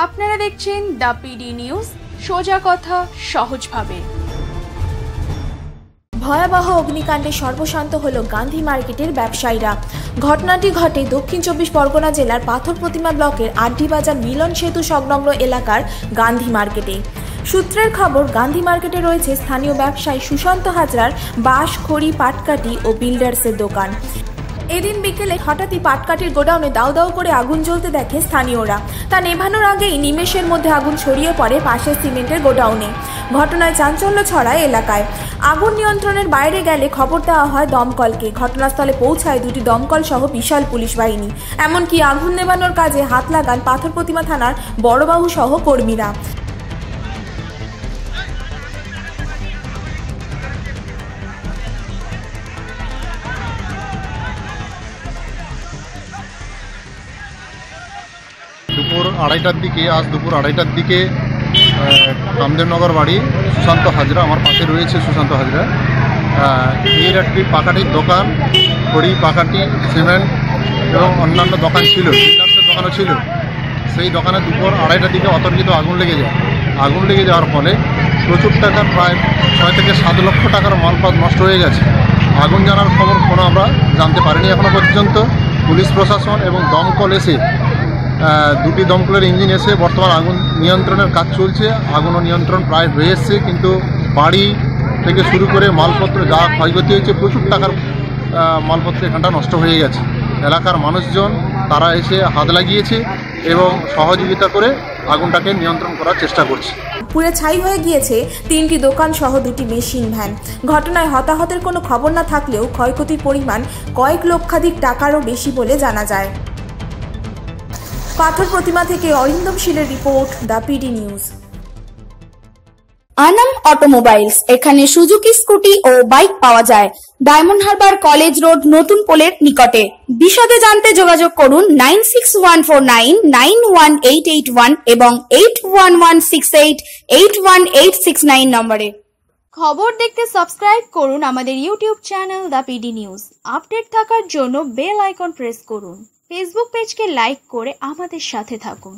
আপনারা দেখছেন the PD news, সোজা কথা সহজভাবে। ভয়াবহ অগ্নিকাণ্ডে সর্বশান্ত হল গান্ধী মার্কেটের ব্যবসায়ীরা। ঘটনাটি ঘটে দক্ষিণ 24 পরগনা জেলার পাথর প্রতিমা ব্লকের আড্ডিবাজার মিলন সেতু সংলগ্ন এলাকার গান্ধী মার্কেটে। সূত্রের খবর, গান্ধী মার্কেটে রয়েছে স্থানীয় ব্যবসায়ী সুশান্ত হাজরার বাঁশ, খড়ি, পাটকাঠি ও বিল্ডার্সের দোকান। এদিন বিকেলে হঠাৎই পাটকাঠির গোডাউনে দাউ দাউ করে আগুন জ্বলতে দেখে স্থানীয়রা। তা নেভানোর আগেই নিমেষের মধ্যে আগুন ছড়িয়ে পড়ে পাশের সিমেন্টের গোডাউনে। ঘটনায় চাঞ্চল্য ছড়ায় এলাকায়। আগুন নিয়ন্ত্রণের বাইরে গেলে খবর দেওয়া হয় দমকলকে। ঘটনাস্থলে পৌঁছায় দুটি দমকল সহ বিশাল পুলিশ বাহিনী। এমনকি আগুন নেভানোর কাজে হাত লাগান পাথর প্রতিমা থানার বড়বাবু সহ কর্মীরা। দুপুর আড়াইটার দিকে কামদেবনগর বাড়ি সুশান্ত হাজরা, আমার পাশে রয়েছে সুশান্ত হাজরা। এর একটি পাকাঠির দোকান, খড়ি, পাকাঠি, সিমেন্ট এবং অন্যান্য দোকান ছিল, বিল্ডার্সের দোকানও ছিল। সেই দোকানে দুপুর আড়াইটার দিকে অতর্কিত আগুন লেগে যায়। আগুন লেগে যাওয়ার ফলে প্রচুর টাকার, প্রায় 6 থেকে 7 লক্ষ টাকার মালপত্র নষ্ট হয়ে গেছে। আগুন জানার খবর কোনো আমরা জানতে পারিনি এখনও পর্যন্ত। পুলিশ প্রশাসন এবং দমকল এসে, দুটি দমকলের ইঞ্জিন এসে বর্তমান আগুন নিয়ন্ত্রণের কাজ চলছে। আগুনও নিয়ন্ত্রণ প্রায় হয়ে এসছে, কিন্তু বাড়ি থেকে শুরু করে মালপত্র যা ক্ষয়ক্ষতি হয়েছে, প্রচুর টাকার মালপত্র এখানটা নষ্ট হয়ে গেছে। এলাকার মানুষজন তারা এসে হাত লাগিয়েছে এবং সহযোগিতা করে আগুনটাকে নিয়ন্ত্রণ করার চেষ্টা করছে। পুড়ে ছাই হয়ে গিয়েছে 3টি দোকান সহ 2টি মেশিন ভ্যান। ঘটনায় হতাহতের কোনো খবর না থাকলেও ক্ষয়ক্ষতির পরিমাণ কয়েক লক্ষাধিক টাকারও বেশি বলে জানা যায়। পাথর প্রতিমা থেকে অরিন্দম শীলের report, the PD news. Anam automobiles, এখানে সুজুকি স্কুটি ও বাইক পাওয়া যায়। ডায়মন্ড হারবার কলেজ রোড, নতুন পোলের নিকটে। বিশদে জানতে যোগাযোগ করুন 9614991881 এবং 8116881869 নম্বরে। খবর দেখতে সাবস্ক্রাইব করুন আমাদের YouTube channel the PD news. Update থাকার জন্য বেল আইকন প্রেস করুন। ফেসবুক পেজকে লাইক করে আমাদের সাথে থাকুন।